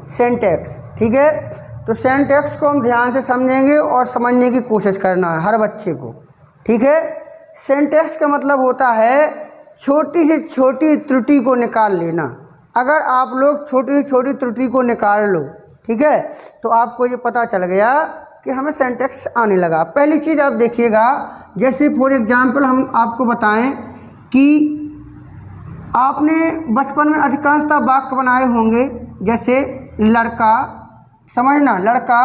Syntax. ठीक है, तो सिंटैक्स को हम ध्यान से समझेंगे और समझने की कोशिश करना है हर बच्चे को। ठीक है, सिंटैक्स का मतलब होता है छोटी से छोटी त्रुटि को निकाल लेना। अगर आप लोग छोटी से छोटी त्रुटि को निकाल लो, ठीक है, तो आपको ये पता चल गया कि हमें सिंटैक्स आने लगा। पहली चीज़ आप देखिएगा, जैसे फॉर एग्जांपल हम आपको बताएं कि आपने बचपन में अधिकांशतः वाक्य बनाए होंगे, जैसे लड़का, समझना, लड़का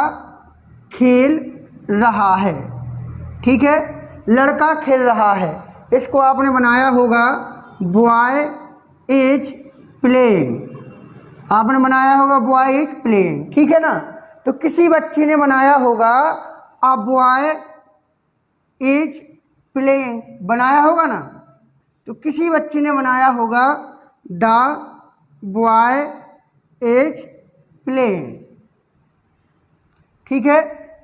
खेल रहा है। ठीक है, लड़का खेल रहा है, इसको आपने बनाया होगा बॉय इज प्लेइंग। आपने बनाया होगा बॉय इज प्लेइंग। ठीक है ना, तो किसी बच्चे ने बनाया होगा अ बॉय इज प्लेइंग, बनाया होगा ना। तो किसी बच्चे ने बनाया होगा द बॉय इज प्लेइंग। ठीक है,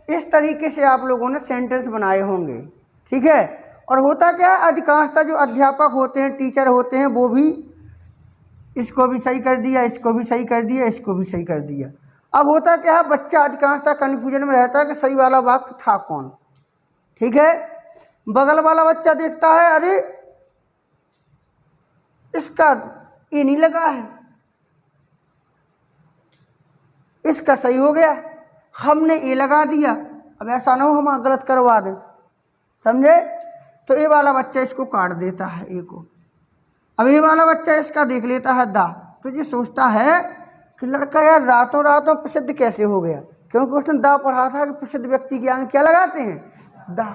इस तरीके से आप लोगों ने सेंटेंस बनाए होंगे। ठीक है, और होता क्या है, अधिकांशतः जो अध्यापक होते हैं, टीचर होते हैं, वो भी इसको भी सही कर दिया, इसको भी सही कर दिया, इसको भी सही कर दिया। अब होता क्या है, बच्चा अधिकांशतः कन्फ्यूजन में रहता है कि सही वाला वाक्य था कौन। ठीक है, बगल वाला बच्चा देखता है, अरे इसका ये नहीं लगा है, इसका सही हो गया, हमने ये लगा दिया। अब ऐसा ना हो हम गलत करवा दें, समझे। तो ये वाला बच्चा इसको काट देता है ए को। अब ये वाला बच्चा इसका देख लेता है दा, तो ये सोचता है कि लड़का यार रातों रातों प्रसिद्ध कैसे हो गया, क्योंकि उसने दा पढ़ा था कि प्रसिद्ध व्यक्ति के आगे क्या लगाते हैं, दा।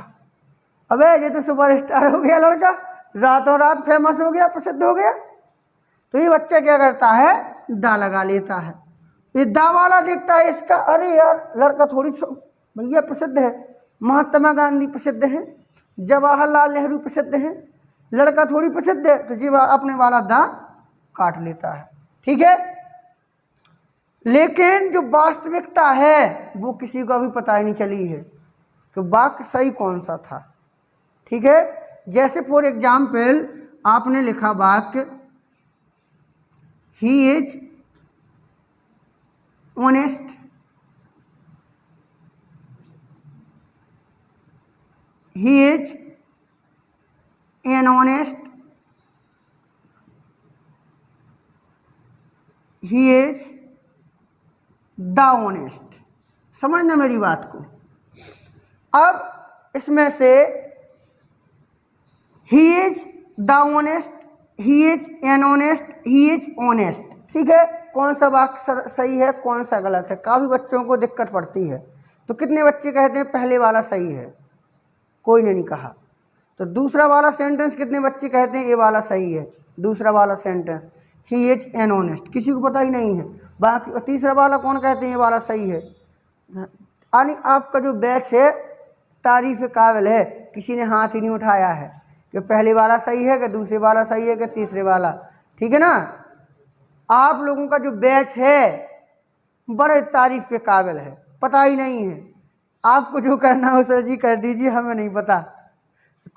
अबे ये तो सुपरस्टार हो गया लड़का, रातों रात फेमस हो गया, प्रसिद्ध हो गया। तो ये बच्चा क्या करता है, दा लगा लेता है। ये दा वाला देखता है इसका, अरे यार लड़का थोड़ी भैया प्रसिद्ध है, महात्मा गांधी प्रसिद्ध है, जवाहरलाल नेहरू प्रसिद्ध है, लड़का थोड़ी प्रसिद्ध है। तो जी अपने वाला दा काट लेता है। ठीक है, लेकिन जो वास्तविकता है वो किसी को अभी पता ही नहीं चली है कि वाक्य सही कौन सा था। ठीक है, जैसे फॉर एग्जाम्पल आपने लिखा वाक्य he is honest, he is an honest, he is the honest। समझना मेरी बात को। अब इसमें से he is the honest, he is an honest, he is honest। ठीक है, कौन सा वाक्य सही है, कौन सा गलत है, काफ़ी बच्चों को दिक्कत पड़ती है। तो कितने बच्चे कहते हैं पहले वाला सही है, कोई ने नहीं कहा। तो दूसरा वाला सेंटेंस कितने बच्चे कहते हैं ये वाला सही है, दूसरा वाला sentence he is an honest, किसी को पता ही नहीं है। बाकी तीसरा वाला कौन कहते हैं ये वाला सही है। यानी आपका जो बैच है तारीफ काबिल है, किसी ने हाथ ही नहीं उठाया है कि पहले वाला सही है कि दूसरे वाला सही है कि तीसरे वाला। ठीक है ना, आप लोगों का जो बैच है बड़े तारीफ के काबिल है, पता ही नहीं है। आपको जो करना हो सर जी कर दीजिए, हमें नहीं पता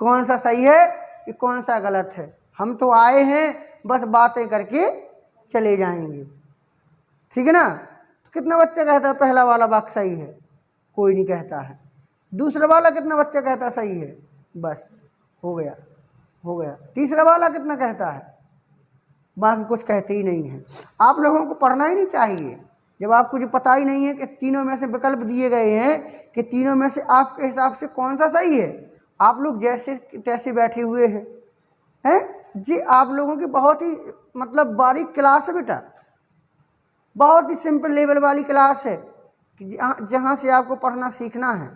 कौन सा सही है कि कौन सा गलत है। हम तो आए हैं बस बातें करके चले जाएंगे। ठीक है ना, तो कितना बच्चा कहता है पहला वाला वाक्य सही है, कोई नहीं कहता है। दूसरा वाला कितना बच्चा कहता सही है, बस हो गया हो गया। तीसरा वाला कितना कहता है, बाकी कुछ कहते ही नहीं है। आप लोगों को पढ़ना ही नहीं चाहिए जब आपको जो पता ही नहीं है कि तीनों में से विकल्प दिए गए हैं कि तीनों में से आपके हिसाब से कौन सा सही है। आप लोग जैसे तैसे बैठे हुए हैं जी। आप लोगों की बहुत ही मतलब बारीक क्लास है बेटा, बहुत ही सिंपल लेवल वाली क्लास है कि जहाँ से आपको पढ़ना सीखना है।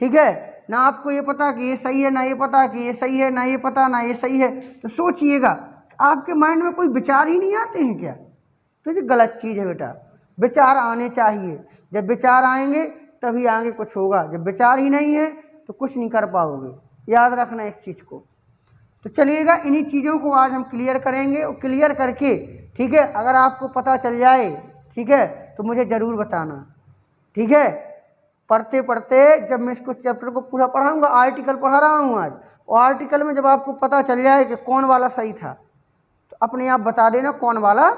ठीक है ना, आपको ये पता कि ये सही है, ना ये पता कि ये सही है, ना ये पता ना ये सही है। तो सोचिएगा आपके माइंड में कोई विचार ही नहीं आते हैं क्या, तो ये गलत चीज़ है बेटा। विचार आने चाहिए, जब विचार आएंगे तभी आगे कुछ होगा। जब विचार ही नहीं है तो कुछ नहीं कर पाओगे, याद रखना एक चीज़ को। तो चलिएगा इन्हीं चीज़ों को आज हम क्लियर करेंगे और क्लियर करके ठीक है, अगर आपको पता चल जाए ठीक है तो मुझे ज़रूर बताना। ठीक है, पढ़ते पढ़ते जब मैं इसको चैप्टर को पूरा पढ़ाऊँगा, आर्टिकल पढ़ा रहा हूँ आज, और आर्टिकल में जब आपको पता चल जाए कि कौन वाला सही था तो अपने आप बता देना कौन वाला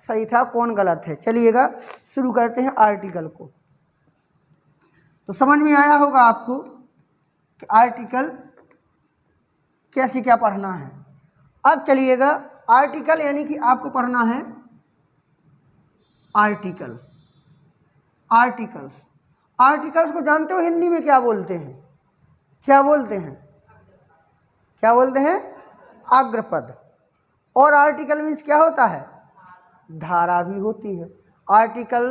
सही था, कौन गलत है। चलिएगा शुरू करते हैं आर्टिकल को। तो समझ में आया होगा आपको कि आर्टिकल कैसे क्या पढ़ना है। अब चलिएगा आर्टिकल यानी कि आपको पढ़ना है आर्टिकल। आर्टिकल्स, आर्टिकल्स को जानते हो हिंदी में क्या बोलते हैं? क्या बोलते हैं? क्या बोलते हैं? अग्रपद। और आर्टिकल मीन्स क्या होता है? धारा भी होती है। आर्टिकल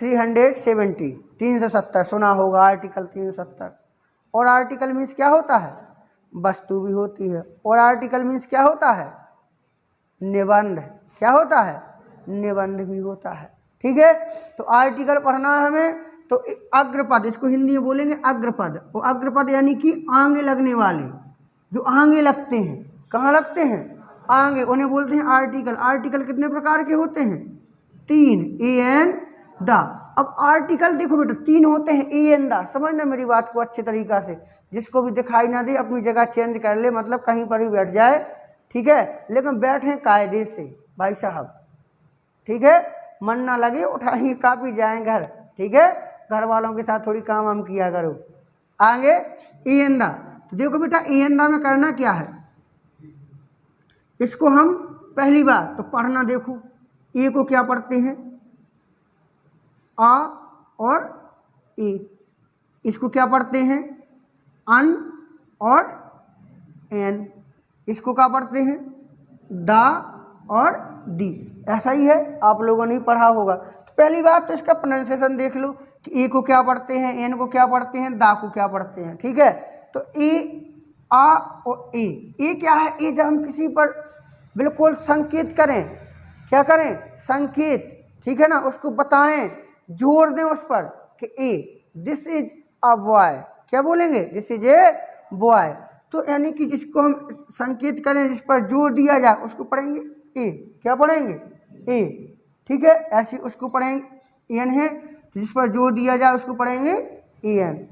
370 370 सुना होगा, आर्टिकल 370। और आर्टिकल मीन्स क्या होता है? वस्तु भी होती है। और आर्टिकल मीन्स क्या होता है? निबंध। क्या होता है? निबंध भी होता है। ठीक है, तो आर्टिकल पढ़ना है हमें। तो अग्रपद, इसको हिंदी में बोलेंगे अग्रपद। वो अग्रपद यानी कि आगे लगने वाले, जो आगे लगते हैं। कहाँ लगते हैं? आगे, उन्हें बोलते हैं आर्टिकल। आर्टिकल कितने प्रकार के होते हैं? 3, ए एन द। अब आर्टिकल देखो बेटा 3 होते हैं, ए एन द। समझना मेरी बात को अच्छे तरीक़ा से। जिसको भी दिखाई ना दे अपनी जगह चेंज कर ले, मतलब कहीं पर भी बैठ जाए, ठीक है, लेकिन बैठें कायदे से भाई साहब। ठीक है, मन ना लगे उठाइए कापी जाएं घर। ठीक है, घर वालों के साथ थोड़ी काम वाम किया करो। आगे ए एन द। तो देखो बेटा ए एन द में करना क्या है, इसको हम पहली बार तो पढ़ना देखो। ए को क्या पढ़ते हैं? आ और ए। इसको क्या पढ़ते हैं? अन और एन। इसको क्या पढ़ते हैं? दा और दी। ऐसा ही है, आप लोगों ने पढ़ा होगा। तो पहली बात तो इसका प्रोनाउंसिएशन देख लो कि ए को क्या पढ़ते हैं, एन को क्या पढ़ते हैं, दा को क्या पढ़ते हैं। ठीक है, तो ए, आ और ए क्या है? ए जब हम किसी पर बिल्कुल संकेत करें, क्या करें? संकेत, ठीक है ना, उसको बताएं, जोर दें उस पर कि ए, दिस इज अ बॉय। क्या बोलेंगे? This is a boy. तो यानी कि जिसको हम संकेत करें, जिस पर जोर दिया जाए, उसको पढ़ेंगे ए। क्या पढ़ेंगे? ए। ठीक है, ऐसे उसको पढ़ेंगे एन है, तो जिस पर जोर दिया जाए उसको पढ़ेंगे ए एन।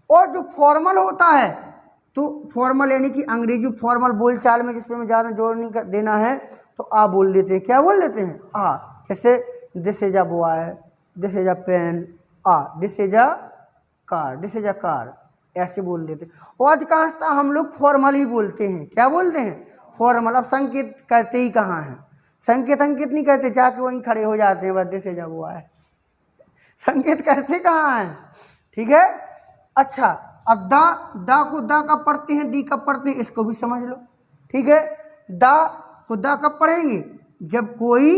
और जो फॉर्मल होता है, तो फॉर्मल यानी कि अंग्रेजी फॉर्मल बोलचाल में जिस पर हमें ज़्यादा जोर नहीं देना है, तो आ बोल देते हैं। क्या बोल देते हैं? आ। जैसे this is a boy, this is a pen, uh, this is a car, this is a car, ऐसे बोल देते हैं। और अधिकांशतः हम लोग फॉर्मल ही बोलते हैं। क्या बोलते हैं? फॉर्मल। अब संकेत करते ही कहाँ हैं? संकेत अंकित नहीं करते, जाके वहीं खड़े हो जाते हैं, बस दिस इज अ बॉय। संकेत करते कहाँ हैं? ठीक है, अच्छा। अब दा को दा कब पढ़ते हैं, दी कब पढ़ते हैं, इसको भी समझ लो। ठीक है, दा को दा कब पढ़ेंगे? जब कोई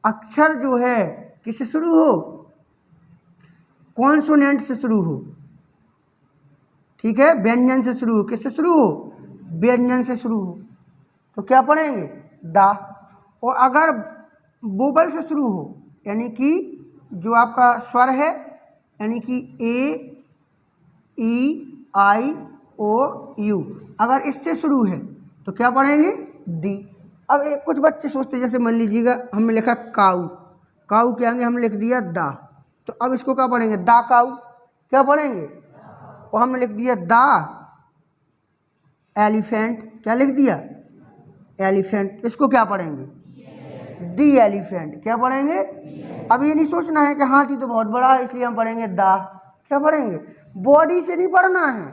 अक्षर जो है किससे शुरू हो? कॉन्सोनेंट से शुरू हो। ठीक है, व्यंजन से शुरू हो। किससे शुरू हो? व्यंजन से शुरू हो, तो क्या पढ़ेंगे? दा। और अगर वोवल से शुरू हो, यानी कि जो आपका स्वर है, यानी कि ए, ई, आई, ओ, यू, अगर इससे शुरू है तो क्या पढ़ेंगे? दी। अब कुछ बच्चे सोचते, जैसे मान लीजिएगा हमने लिखा काऊ, काऊ के आगे हमने लिख दिया दा, तो अब इसको क्या पढ़ेंगे? दा काऊ। क्या पढ़ेंगे? और हमने लिख दिया दा एलिफेंट। क्या लिख दिया? एलिफेंट। इसको क्या पढ़ेंगे? दी एलिफेंट। क्या पढ़ेंगे? अब ये नहीं सोचना है कि हाथी तो बहुत बड़ा है इसलिए हम पढ़ेंगे दा। क्या पढ़ेंगे? बॉडी से नहीं पढ़ना है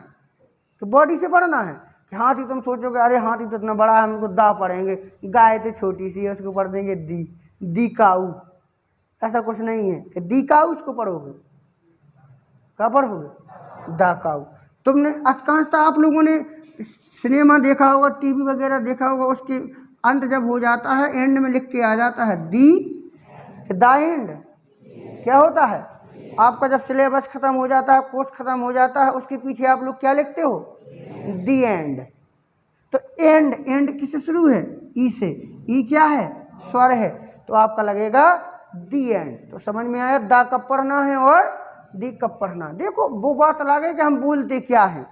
कि बॉडी से पढ़ना है कि हाथी, तुम सोचोगे अरे हाथी तो इतना बड़ा है हम उसको दा पढ़ेंगे, गाय तो छोटी सी है उसको पढ़ देंगे दी, दी काऊ। ऐसा कुछ नहीं है कि दी काऊ उसको पढ़ोगे। क्या पढ़ोगे? दा काऊ। तुमने अधिकांशतः आप लोगों ने सिनेमा देखा होगा, टीवी वगैरह देखा होगा, उसके अंत जब हो जाता है एंड में लिख के आ जाता है दी, द एंड। क्या होता है? आपका जब सिलेबस खत्म हो जाता है, कोर्स खत्म हो जाता है, उसके पीछे आप लोग क्या लिखते हो? दी एंड। तो एंड, एंड किससे शुरू है? ई से। ई क्या है? स्वर है, तो आपका लगेगा दी एंड। तो समझ में आया दा कब पढ़ना है और दी कब पढ़ना। देखो वो बात लगे कि हम बोलते क्या हैं,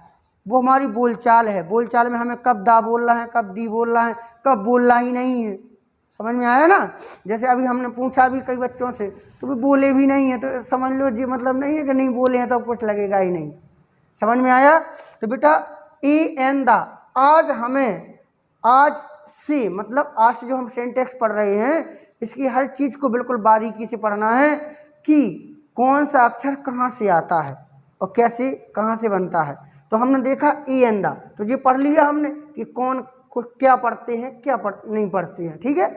वो हमारी बोलचाल है। बोलचाल में हमें कब दा बोलना है, कब दी बोलना है, कब बोलना ही नहीं है। समझ में आया ना? जैसे अभी हमने पूछा भी कई बच्चों से, तो भी बोले भी नहीं है, तो समझ लो जी मतलब नहीं है कि नहीं बोले हैं तो कुछ लगेगा ही नहीं। समझ में आया? तो बेटा ए एन दा। आज से मतलब आज से जो हम सिंटैक्स पढ़ रहे हैं इसकी हर चीज़ को बिल्कुल बारीकी से पढ़ना है कि कौन सा अक्षर कहाँ से आता है और कैसे कहाँ से बनता है। तो हमने देखा ए एन दा, तो ये पढ़ लिया हमने कि कौन को क्या पढ़ते हैं क्या नहीं पढ़ते हैं। ठीक है,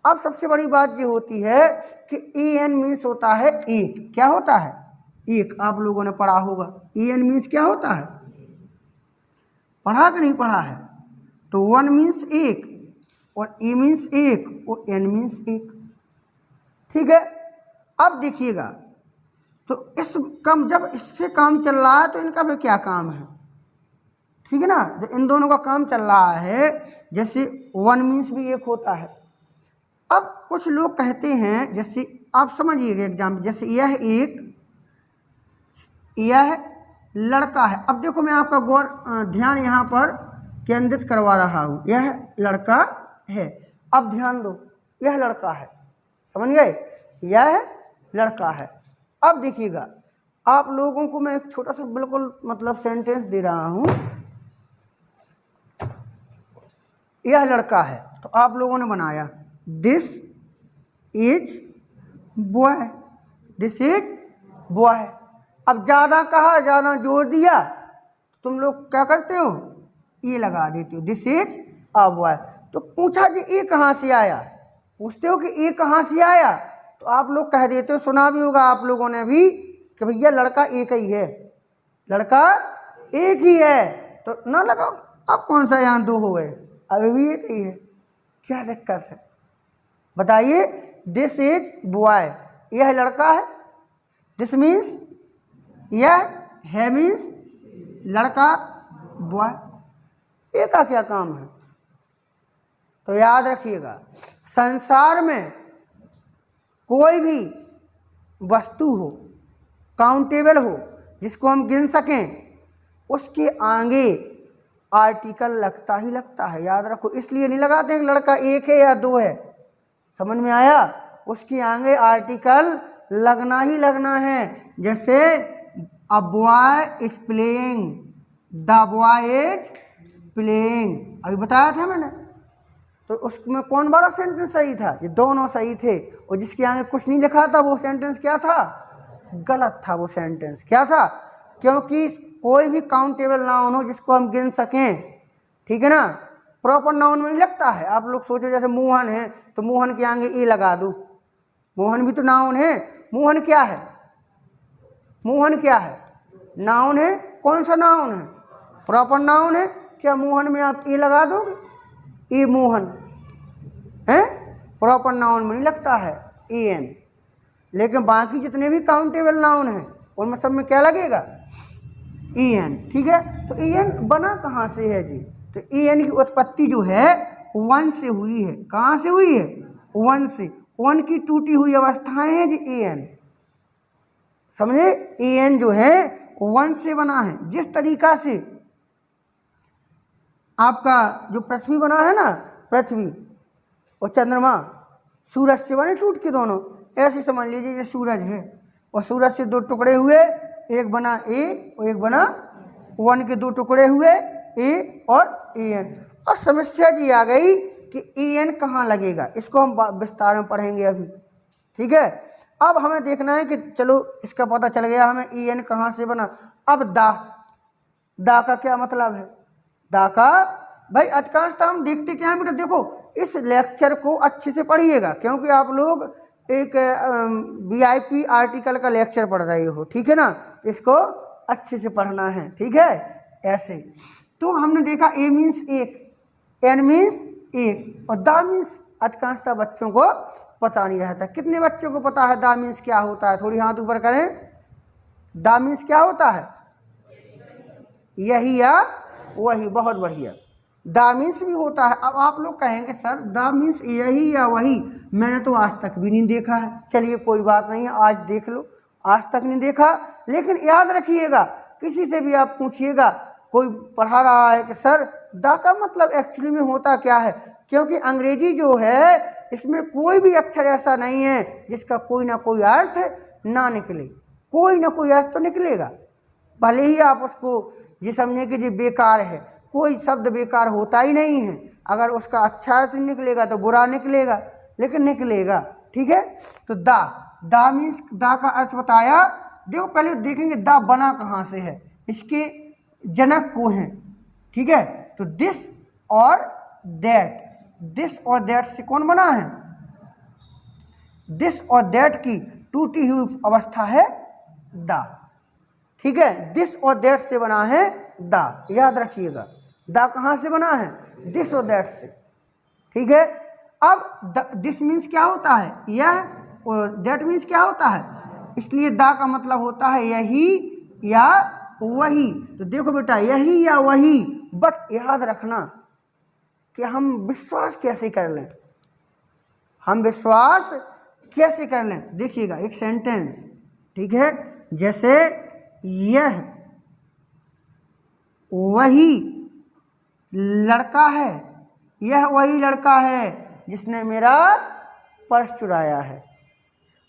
अब सबसे बड़ी बात ये होती है कि ए एन मीन्स होता है एक। क्या होता है? एक। आप लोगों ने पढ़ा होगा ए एन मीन्स क्या होता है, पढ़ा कि नहीं पढ़ा है? तो वन मीन्स एक और ए मीन्स एक और एन मीन्स एक। ठीक है, अब देखिएगा तो इस कम जब इससे काम चल रहा है तो इनका भी क्या काम है? ठीक है ना, जो इन दोनों का काम चल रहा है, जैसे वन मीन्स भी एक होता है। अब कुछ लोग कहते हैं, जैसे आप समझिएगा एग्जाम्पल, जैसे यह लड़का है। अब देखो मैं आपका गौर ध्यान यहाँ पर केंद्रित करवा रहा हूँ, यह लड़का है। अब ध्यान दो, यह लड़का है, समझ गए? यह लड़का है। अब देखिएगा आप लोगों को मैं एक छोटा सा बिल्कुल मतलब सेंटेंस दे रहा हूँ, यह लड़का है तो आप लोगों ने बनाया this is boy, this is boy. अब ज़्यादा कहा, ज़्यादा जोर दिया, तुम लोग क्या करते हो, ये लगा देते हो, दिस इज अ बॉय। तो पूछा जी ये कहाँ से आया, पूछते हो कि ये कहाँ से आया, तो आप लोग कह देते हो, सुना भी होगा आप लोगों ने भी कि भैया लड़का एक ही है, लड़का एक ही है। तो ना लगाओ, अब कौन सा यहाँ दो हो गए, अभी भी एक ही है, क्या दिक्कत है बताइए? दिस इज बॉय, यह लड़का है। दिस मीन्स यह है मीन्स लड़का बॉय, एक का क्या काम है? तो याद रखिएगा, संसार में कोई भी वस्तु हो, काउंटेबल हो, जिसको हम गिन सकें, उसके आगे आर्टिकल लगता ही लगता है। याद रखो, इसलिए नहीं लगाते कि लड़का एक है या दो है, समझ में आया? उसके आगे आर्टिकल लगना ही लगना है। जैसे a boy is playing, the boy is playing, अभी बताया था मैंने। तो उसमें कौन बड़ा सेंटेंस सही था? ये दोनों सही थे, और जिसके आगे कुछ नहीं लिखा था वो सेंटेंस क्या था? गलत था वो सेंटेंस। क्या था? क्योंकि कोई भी काउंटेबल नाउन हो जिसको हम गिन सकें, ठीक है ना, प्रॉपर नाउन में नहीं लगता है। आप लोग सोचो जैसे मोहन है तो मोहन के आगे ए लगा दो, मोहन भी तो नाउन है। मोहन क्या है? मोहन क्या है? नाउन है। कौन सा नाउन है? प्रॉपर नाउन है। क्या मोहन में आप ए लगा दोगे? ए मोहन है, प्रॉपर नाउन में नहीं लगता है ए एन। लेकिन बाकी जितने भी काउंटेबल नाउन हैं उनमें सब में क्या लगेगा? A N. ठीक है, तो ए एन बना कहाँ से है जी? तो ए एन की उत्पत्ति जो है वन से हुई है। कहाँ से हुई है? वन से। वन की टूटी हुई अवस्थाएं हैं जी ए एन, समझे? ए एन जो है वन से बना है। जिस तरीका से आपका जो पृथ्वी बना है ना, पृथ्वी और चंद्रमा सूरज से बने टूट के दोनों, ऐसे समझ लीजिए ये सूरज है और सूरज से दो टुकड़े हुए, एक बना ए और एक बना वन के दो टुकड़े हुए ए और ए एन। और समस्या जी आ गई कि ए एन कहाँ लगेगा, इसको हम विस्तार में पढ़ेंगे अभी। ठीक है, अब हमें देखना है कि चलो इसका पता चल गया हमें ए एन कहाँ से बना। अब दा का क्या मतलब है? दा का भाई अधिकांशतः हम देखते क्या है बेटा, देखो इस लेक्चर को अच्छे से पढ़िएगा क्योंकि आप लोग एक वीआईपी आर्टिकल का लेक्चर पढ़ रहे हो, ठीक है ना, इसको अच्छे से पढ़ना है। ठीक है, ऐसे तो हमने देखा ए मीन्स एक, एन मीन्स एक और दा मीन्स अधिकांशतः बच्चों को पता नहीं रहता। कितने बच्चों को पता है दा मीन्स क्या होता है? थोड़ी हाथ ऊपर करें। दा मीन्स क्या होता है? यही या वही, बहुत बढ़िया। दा मीन्स भी होता है। अब आप लोग कहेंगे सर दा मीन्स यही या वही, मैंने तो आज तक भी नहीं देखा है। चलिए कोई बात नहीं है, आज देख लो। आज तक नहीं देखा, लेकिन याद रखिएगा किसी से भी आप पूछिएगा, कोई पढ़ा रहा है कि सर दा का मतलब एक्चुअली में होता क्या है, क्योंकि अंग्रेजी जो है इसमें कोई भी अक्षर ऐसा नहीं है जिसका कोई ना कोई अर्थ ना निकले। कोई ना कोई अर्थ तो निकलेगा, भले ही आप उसको ये समझे कि जी बेकार है, कोई शब्द बेकार होता ही नहीं है। अगर उसका अच्छा अर्थ निकलेगा तो बुरा निकलेगा, लेकिन निकलेगा। ठीक है, तो दा मीन्स दा का अर्थ बताया। देखो पहले देखेंगे दा बना कहाँ से है, इसके जनक को हैं। ठीक है, तो दिस और दैट, दिस और दैट से कौन बना है? दिस और दैट की टूटी हुई अवस्था है दा। ठीक है, दिस और दैट से बना है दा, याद रखिएगा। दा कहाँ से बना है? दिस और दैट से। ठीक है, अब दिस मीन्स क्या होता है? यह, और दैट मीन्स क्या होता है? इसलिए दा का मतलब होता है यही या वही। तो देखो बेटा, यही या वही, बट याद रखना कि हम विश्वास कैसे कर लें, हम विश्वास कैसे कर लें। देखिएगा एक सेंटेंस, ठीक है, जैसे यह वही लड़का है, यह वही लड़का है जिसने मेरा पर्स चुराया है।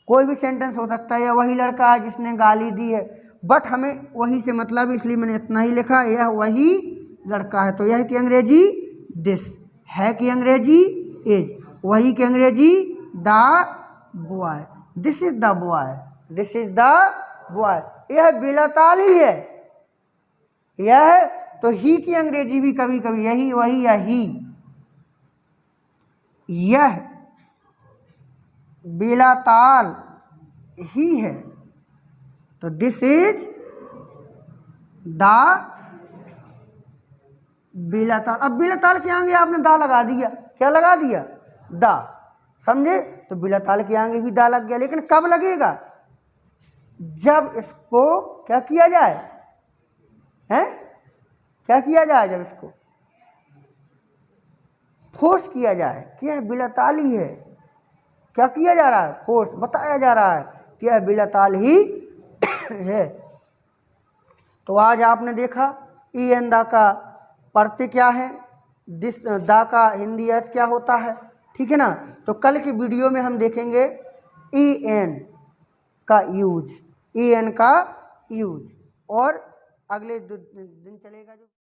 कोई भी सेंटेंस हो सकता है, यह वही लड़का है जिसने गाली दी है, बट हमें वही से मतलब, इसलिए मैंने इतना ही लिखा, यह वही लड़का है। तो यह की अंग्रेजी दिस, है की अंग्रेजी इज, वही की अंग्रेजी the boy, this is the boy, this is the boy. यह बेलताल ही है, यह तो ही की अंग्रेजी भी कभी कभी यही वही या ही, यह बेलाताल ही है, तो दिस इज द बेलाताल। अब बेलाताल के आगे आपने दा लगा दिया, क्या लगा दिया? दा, समझे? तो बेलाताल के आगे भी दा लग गया, लेकिन कब लगेगा? जब इसको क्या किया जाए, हैं? क्या किया जाए? जब इसको फोर्स किया जाए कि यह बेलाताल ही है। क्या किया जा रहा है? फोर्स, बताया जा रहा है कि यह बेलाताल ही है। तो आज आपने देखा ई एन दा का प्रत्यय क्या है, दिस दा का हिंदी अर्थ क्या होता है। ठीक है ना, तो कल की वीडियो में हम देखेंगे ई एन का यूज, ई एन का यूज, और अगले दिन चलेगा जो